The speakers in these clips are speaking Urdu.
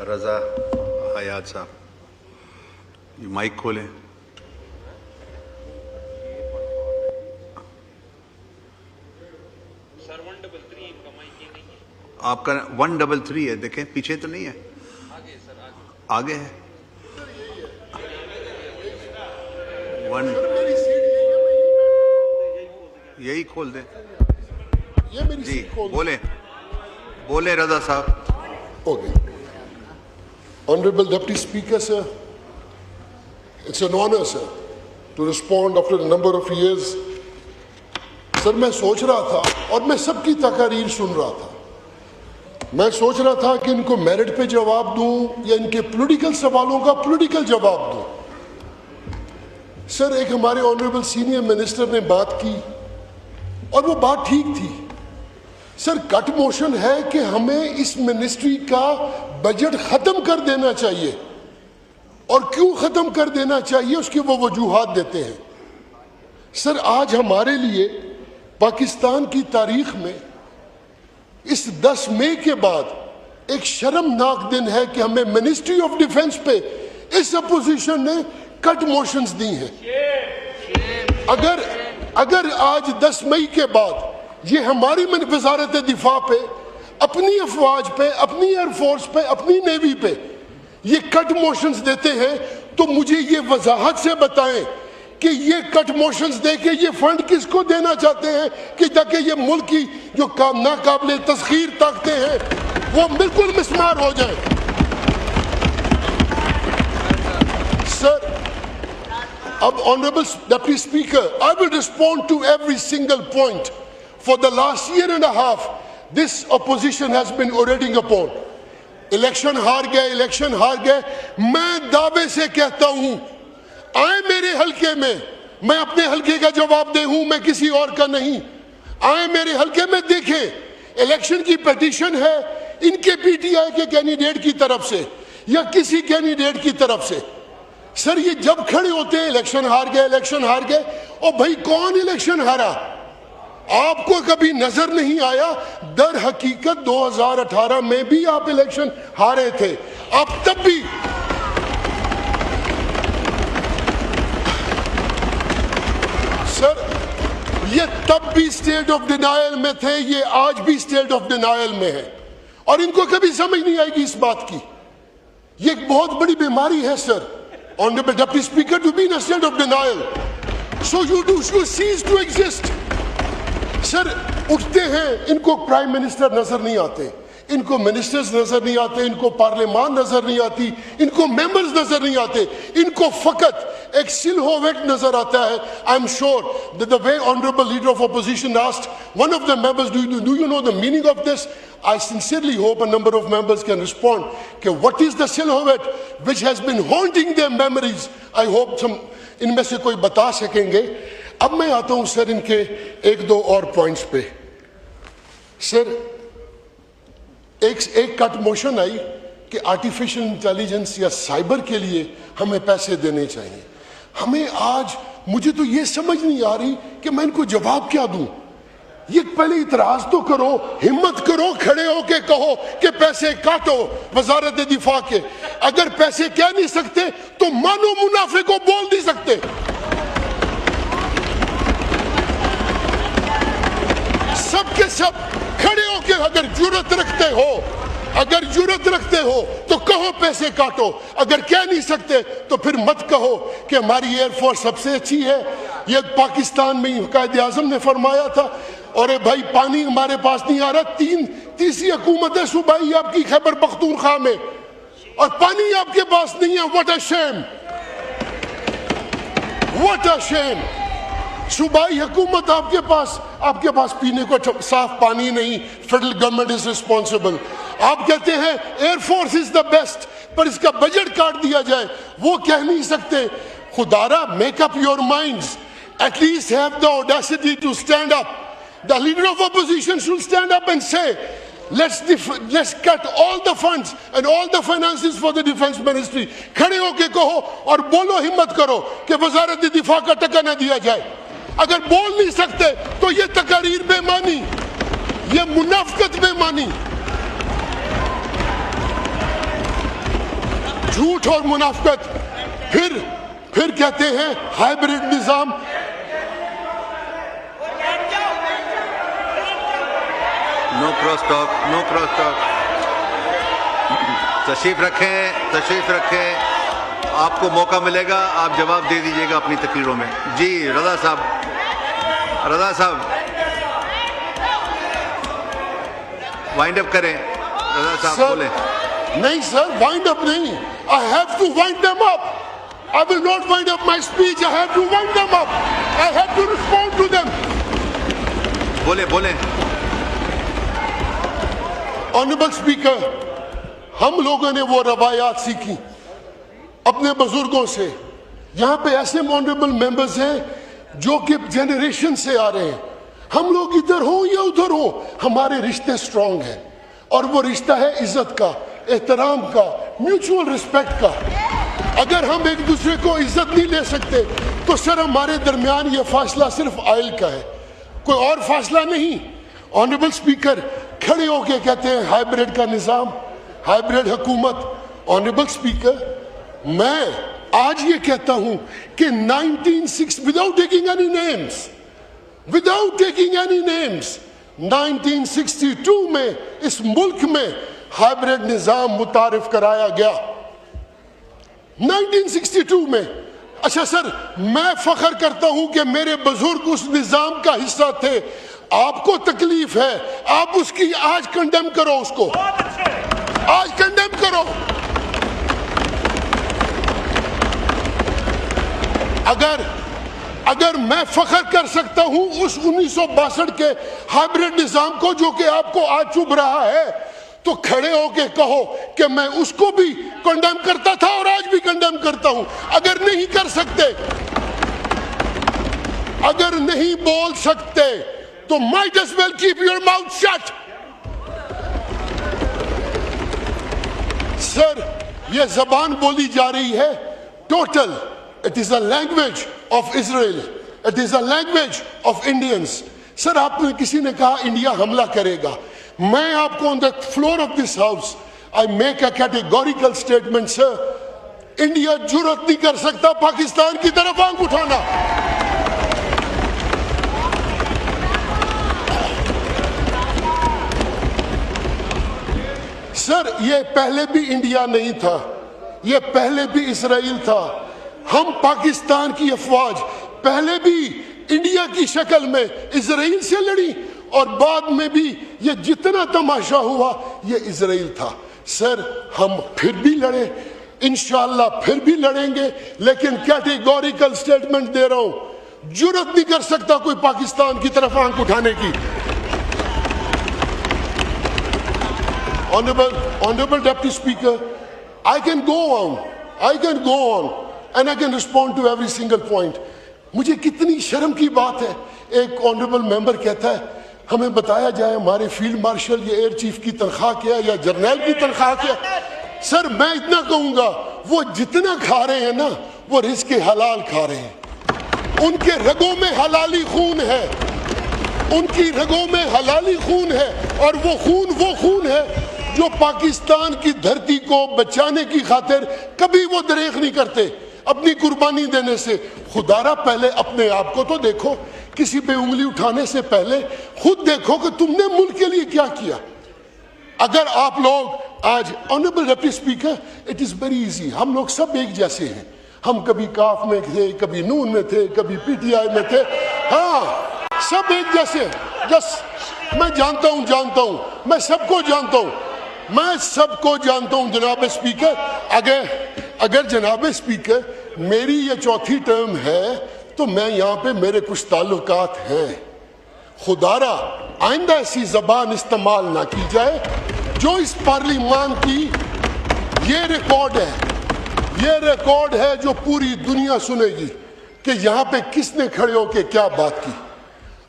رضا حیات صاحب یہ مائک کھولیں. آپ کا 133 ہے, دیکھیں پیچھے تو نہیں ہے, آگے ہے. یہی کھول دیں جی. بولے رضا صاحب. Okay. Honorable Deputy Speaker, sir, it's an honor, sir, to respond after a number of years. سر میں سوچ رہا تھا اور میں سب کی تقاریر سن رہا تھا, میں سوچ رہا تھا کہ ان کو میرٹ پہ جواب دوں یا ان کے پولیٹیکل سوالوں کا پولیٹیکل جواب دوں. سر ایک ہمارے آنریبل سینئر منسٹر نے بات کی اور وہ بات ٹھیک تھی. سر کٹ موشن ہے کہ ہمیں اس منسٹری کا بجٹ ختم کر دینا چاہیے, اور کیوں ختم کر دینا چاہیے اس کی وہ وجوہات دیتے ہیں. سر آج ہمارے لیے پاکستان کی تاریخ میں اس 10 مئی کے بعد ایک شرمناک دن ہے کہ ہمیں منسٹری آف ڈیفنس پہ اس اپوزیشن نے کٹ موشنز دی ہیں. اگر آج 10 مئی کے بعد یہ ہماری وزارت دفاع پہ, اپنی افواج پہ, اپنی ایئر فورس پہ, اپنی نیوی پہ یہ کٹ موشنز دیتے ہیں تو مجھے یہ وضاحت سے بتائیں کہ یہ کٹ موشنز دے کے یہ فنڈ کس کو دینا چاہتے ہیں کہ تاکہ یہ ملک کی جو ناقابل تسخیر طاقتیں ہیں وہ بالکل مسمار ہو جائیں. سر اب Honorable Deputy Speaker, I will respond to every single point. For the last year and a half, this opposition has been orating upon. Election ہار گئے. میں دعوے سے کہتا ہوں, آئیں میرے حلقے میں اپنے حلقے کا جواب دے ہوں, میں کسی اور کا نہیں. آئیں میرے حلقے میں دیکھیں, الیکشن کی پیٹیشن ہے ان کے پی ٹی آئی کے کینڈیڈیٹ کی طرف سے یا کسی کینڈیڈیٹ کی طرف سے. سر یہ جب کھڑے ہوتے ہیں الیکشن ہار گئے, اور بھائی کون الیکشن ہارا؟ آپ کو کبھی نظر نہیں آیا؟ در حقیقت 2018 میں بھی آپ الیکشن ہارے تھے. آپ تب بھی سر یہ تب بھی اسٹیٹ آف ڈینائل میں تھے, یہ آج بھی اسٹیٹ آف ڈینائل میں ہے, اور ان کو کبھی سمجھ نہیں آئے گی اس بات کی. یہ ایک بہت بڑی بیماری ہے سر, Honorable Deputy Speaker, to be in a state of denial. So you cease to exist. سر اٹھتے ہیں, ان کو پرائم منسٹر نظر نہیں آتے, ان کو منسٹرز نظر نہیں آتے, ان کو پارلیمان نظر نہیں آتی, ان کو ممبرز نظر نہیں آتے, ان کو فقط ایک سلہوٹ نظر آتا ہے. I'm sure that the way Honorable Leader of Opposition asked one of the members, do you know the meaning of this? I sincerely hope a number of members can respond. What is the silhouette which has been haunting their memories? I hope ان میں سے کوئی بتا سکیں گے. اب میں آتا ہوں سر ان کے ایک دو اور پوائنٹس پہ. سر ایک کٹ موشن آئی کہ آرٹیفیشل انٹیلیجنس یا سائبر کے لیے ہمیں پیسے دینے چاہیے. ہمیں آج مجھے تو یہ سمجھ نہیں آ رہی کہ میں ان کو جواب کیا دوں. یہ پہلے اعتراض تو کرو, ہمت کرو, کھڑے ہو کے کہو کہ پیسے کاٹو وزارت دفاع کے. اگر پیسے کہہ نہیں سکتے تو مانو منافع کو بول نہیں سکتے. سب کے سب کھڑے ہو کے اگر جرأت رکھتے ہو تو کہو پیسے کاٹو. اگر کہہ نہیں سکتے تو پھر مت کہو کہ ہماری ایئر فورس سب سے اچھی ہے. یہ پاکستان میں قائد اعظم نے فرمایا تھا, اور بھائی پانی ہمارے پاس نہیں آ رہا, تیسری حکومت ہے صوبائی آپ کی خیبر پختونخوا میں, اور پانی آپ کے پاس نہیں ہے. واٹ اے شیم. صوبائی حکومت آپ کے پاس پینے کو صاف پانی نہیں. Federal government is responsible. آپ کہتے ہیں air force is the best, پر اس کا بجٹ کاٹ دیا جائے, وہ کہہ نہیں سکتے. خدارا make up your minds, at least have the audacity to stand up. The leader of opposition should stand up and say, let's cut all the funds and all the finances for the defense ministry. کھڑے ہو کے کہو اور بولو, ہمت کرو کہ وزارت دفاع کا ٹکا نہ دیا جائے. اگر بول نہیں سکتے تو یہ تقاریر بے معنی, یہ منافقت بے معنی. جھوٹ اور منافقت. پھر کہتے ہیں ہائبرڈ نظام. نو کراس ٹاک، نو کراس ٹاک. تشریف رکھیں. آپ کو موقع ملے گا، آپ جواب دے دیجیے گا اپنی تقریروں میں. جی رضا صاحب وائنڈ اپ کریں. رضا صاحب بولیں. نہیں سر، وائنڈ اپ نہیں. I have to wind them up. I will not wind up my speech. I have to wind them up. I have to respond to them. بولیں. Honorable Speaker, ہم لوگوں نے وہ روایات سیکھی اپنے بزرگوں سے. یہاں پہ ایسے آنریبل ممبرز ہیں جو کہ جنریشن سے آ رہے ہیں. ہم لوگ ادھر ہوں یا ادھر ہوں، ہمارے رشتے سٹرونگ ہیں، اور وہ رشتہ ہے عزت کا، احترام کا، میوچول رسپیکٹ کا. اگر ہم ایک دوسرے کو عزت نہیں دے سکتے تو سر ہمارے درمیان یہ فاصلہ صرف آئل کا ہے، کوئی اور فاصلہ نہیں. آنریبل اسپیکر کھڑے ہو کے کہتے ہیں ہائبرڈ کا نظام، ہائبرڈ حکومت. آنریبل اسپیکر، میں آج یہ کہتا ہوں کہ 1960 without taking any names 1962 میں اس ملک میں ہائبرڈ نظام متعارف کرایا گیا. 1962 میں. اچھا سر، میں فخر کرتا ہوں کہ میرے بزرگ اس نظام کا حصہ تھے. آپ کو تکلیف ہے، آپ اس کی آج کنڈیم کرو، اس کو آج کنڈیم کرو. اگر میں فخر کر سکتا ہوں اس 1962 کے ہائبرڈ نظام کو جو کہ آپ کو آج چبھ رہا ہے، تو کھڑے ہو کے کہو کہ میں اس کو بھی کنڈیم کرتا تھا اور آج بھی کنڈیم کرتا ہوں. اگر نہیں کر سکتے، اگر نہیں بول سکتے تو might as well keep your mouth shut. سر، یہ زبان بولی جا رہی ہے total. It is a language of Israel. It is a language of Indians. سر، آپ نے کسی نے کہا انڈیا حملہ کرے گا. میں آپ کو on the floor of this house I make a categorical statement, sir. India جرأت نہیں کر سکتا پاکستان کی طرف آنکھ اٹھانا. سر، یہ پہلے بھی انڈیا نہیں تھا، یہ پہلے بھی اسرائیل تھا. ہم پاکستان کی افواج پہلے بھی انڈیا کی شکل میں اسرائیل سے لڑی، اور بعد میں بھی یہ جتنا تماشا ہوا یہ اسرائیل تھا. سر، ہم پھر بھی لڑے، انشاءاللہ پھر بھی لڑیں گے، لیکن کیٹیگوریکل سٹیٹمنٹ دے رہا ہوں، جرأت نہیں کر سکتا کوئی پاکستان کی طرف آنکھ اٹھانے کی. Honorable Deputy Speaker, I can go on and I can respond to every single point. مجھے کتنی شرم کی بات ہے، ایک آنریبل ممبر کہتا ہے ہمیں بتایا جائے ہمارے فیلڈ مارشل یا ایئر چیف کی تنخواہ کیا یا جرنیل کی تنخواہ کیا. سر، میں اتنا کہوں گا، وہ جتنا کھا رہے ہیں نا وہ رزق حلال کھا رہے ہیں. ان کے رگوں میں حلالی خون ہے، ان کی رگوں میں حلالی خون ہے، اور وہ خون ہے جو پاکستان کی دھرتی کو بچانے کی خاطر کبھی وہ دریغ نہیں کرتے اپنی قربانی دینے سے. خدا را پہلے اپنے آپ کو تو دیکھو، کسی پہ انگلی اٹھانے سے پہلے خود دیکھو کہ تم نے ملک کے لیے کیا کیا. اگر آپ لوگ آج honourable deputy speaker, it is very easy. ہم لوگ سب ایک جیسے ہیں، ہم کبھی کاف میں تھے، کبھی نون میں تھے، کبھی پی ٹی آئی میں تھے. ہاں، سب ایک جیسے. میں جانتا ہوں، میں سب کو جانتا ہوں. جناب اسپیکر، اگر جناب اسپیکر میری یہ چوتھی ٹرم ہے تو میں یہاں پہ میرے کچھ تعلقات ہیں. خدا را آئندہ ایسی زبان استعمال نہ کی جائے جو اس پارلیمان کی یہ ریکارڈ ہے جو پوری دنیا سنے گی کہ یہاں پہ کس نے کھڑے ہو کے کیا بات کی.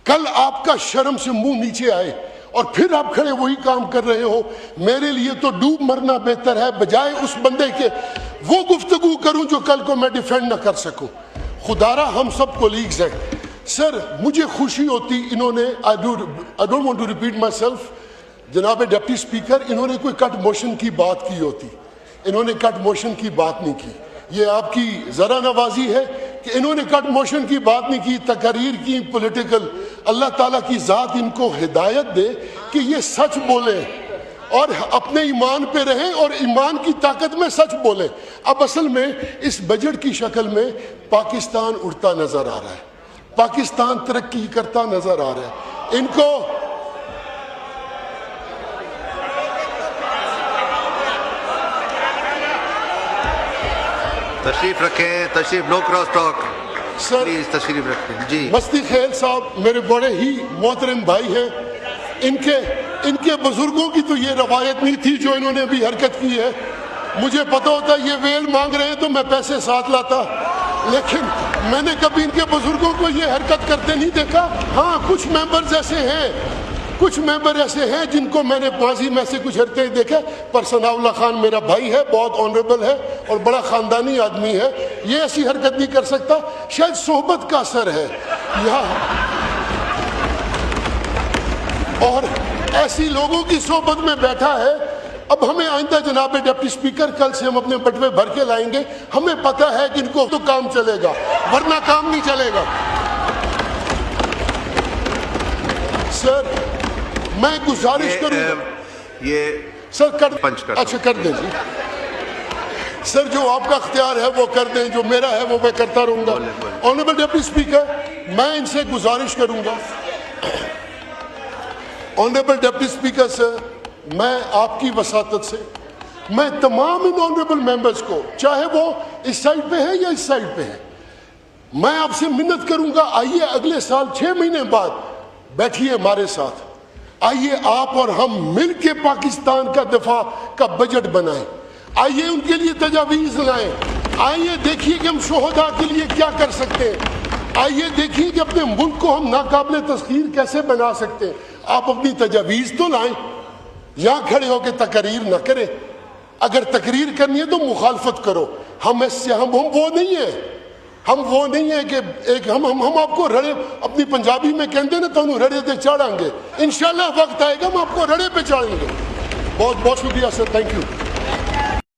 کل آپ کا شرم سے منہ نیچے آئے اور پھر آپ کھڑے وہی کام کر رہے ہو. میرے لیے تو ڈوب مرنا بہتر ہے بجائے اس بندے کے وہ گفتگو کروں جو کل کو میں ڈیفینڈ نہ کر سکوں. خدارا ہم سب کولیگز ہیں. سر، مجھے خوشی ہوتی انہوں نے I don't want to repeat myself. جناب ڈپٹی اسپیکر، انہوں نے کوئی کٹ موشن کی بات کی ہوتی. انہوں نے کٹ موشن کی بات نہیں کی. یہ آپ کی ذرا نوازی ہے کہ انہوں نے کٹ موشن کی بات نہیں کی, تقاریر کی پولیٹیکل. اللہ تعالیٰ کی ذات ان کو ہدایت دے کہ یہ سچ بولیں اور اپنے ایمان پہ رہیں اور ایمان کی طاقت میں سچ بولیں. اب اصل میں اس بجٹ کی شکل میں پاکستان اڑتا نظر آ رہا ہے, پاکستان ترقی کرتا نظر آ رہا ہے. ان کو تشریف رکھیں, تشریف, نو کراس ٹاک, سر پلیز تشریف رکھیں. جی مستی خیل صاحب میرے بڑے ہی محترم بھائی ہیں. ان کے بزرگوں کی تو یہ روایت نہیں تھی جو انہوں نے ابھی حرکت کی ہے. مجھے پتہ ہوتا یہ ویل مانگ رہے ہیں تو میں پیسے ساتھ لاتا, لیکن میں نے کبھی ان کے بزرگوں کو یہ حرکت کرتے نہیں دیکھا. ہاں کچھ ممبر ایسے ہیں جن کو میں نے ماضی میں سے کچھ حرکتیں دیکھا, پر ثناء اللہ خان میرا بھائی ہے, بہت آنریبل ہے اور بڑا خاندانی آدمی ہے, یہ ایسی حرکت نہیں کر سکتا. شاید صحبت کا اثر ہے یہاں, اور ایسی لوگوں کی صحبت میں بیٹھا ہے. اب ہمیں آئندہ جناب ڈپٹی سپیکر کل سے ہم اپنے بٹوے بھر کے لائیں گے. ہمیں پتہ ہے کہ ان کو تو کام چلے گا ورنہ کام نہیں چلے گا. سر میں گزارش کروں گا, یہ سر پنچ کر اچھا کر دیں جی سر, جو آپ کا اختیار ہے وہ کر دیں, جو میرا ہے وہ میں کرتا رہوں گا. آنریبل ڈپٹی سپیکر, میں ان سے گزارش کروں گا. آنریبل ڈپٹی سپیکر سر, میں آپ کی وساطت سے میں تمام ان آنریبل ممبرز کو, چاہے وہ اس سائڈ پہ ہیں یا اس سائڈ پہ ہیں, میں آپ سے منت کروں گا, آئیے اگلے سال 6 مہینے بعد بیٹھیے ہمارے ساتھ, آئیے آپ اور ہم مل کے پاکستان کا دفاع کا بجٹ بنائیں. آئیے ان کے لیے تجاویز لائیں, آئیے دیکھیے کہ ہم شہداء کے لیے کیا کر سکتے ہیں, آئیے دیکھیے کہ اپنے ملک کو ہم ناقابل تسخیر کیسے بنا سکتے ہیں. آپ اپنی تجاویز تو لائیں, یہاں کھڑے ہو کے تقریر نہ کریں. اگر تقریر کرنی ہے تو مخالفت کرو. ہم وہ نہیں ہیں کہ ایک ہم آپ کو رڑے, اپنی پنجابی میں کہتے ہیں نا, تو رڑے تے چاڑھیں گے. انشاءاللہ وقت آئے گا ہم آپ کو رڑے پہ چاڑھیں گے. بہت بہت شکریہ سر, تھینک یو.